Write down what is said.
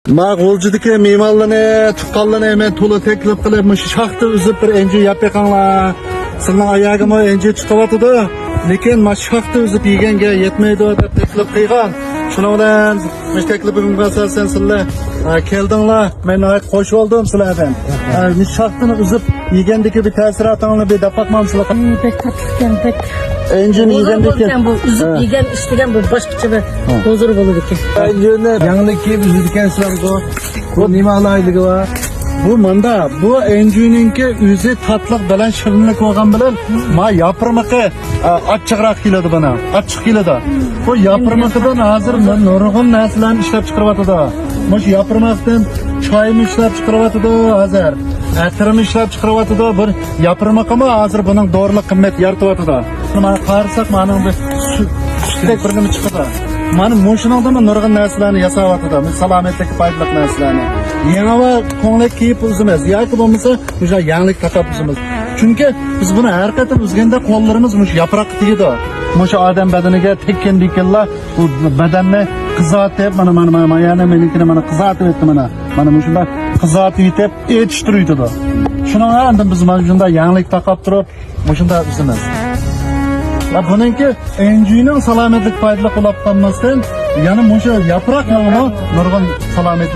Mağulcudaki mimarlarını, tuqqanlarını hemen to'la teklif qilib, mush shaxta uzib bir enji yap yiqinglar. Sizning oyog'imni enji chiqyapti. Lekin mana shaxta uzib yeganga yetmaydi deb teklif qilgan. Shuning bilan mush teklifimga asosan sizlar keldinglar. Men qo'shib oldim sizlardan. Mush shaxtani uzib yegandagi bir ta'sirotlarni bir dafaqmamsizlar. Pek tatlıkken pek. Enjini yegandagi Bu üzüp yiyen iştigen bu başkaça bir huzur bulur ki. Enjini yangilik kiyib uzilgan sizlarga. Bu nima alayligi var? Bu manda bu enjininki o'zi tatliq bilan shirinlik bo'lgan bilan ma yapirmaqi achchiqroq keladi bana. Achchiq keladi. Bu yapirmaqidan hozir nurg'un narsalarni ishlab chiqaryapti. Mush yapirmaqdan choyni ishlab chiqaryapti hozir. Atirni ishlab chiqaryapti. Bir yapirmaqmi hozir buning dorilik qimmat yaratyapti. Mana qarasak mana bir sutdek bir nima chiqadi. Mana mushiningda nurg'un narsalarni yasayapti. Salomatlikka foydali narsalarni. Yangi ko'ngil kiyib o'zimiz yoki bo'lmasa o'sha yangilik taqab o'zimiz. Chunki biz buni har qator o'zganda qo'llarimiz mush yaproq tegadi. Musha odam badaniga tekkandikanlar bu badanni qizartib mana yana menikini mana qizartib etdi mana. Mana mushunda qizartib etib etishtiradi. Shuning uchun biz mana shunda yangilik taqab turib mushunda o'zimiz. Va buningki enjining salomatlik foydali qilib qolmasdan yana musha yaproq nurg'un salomatlik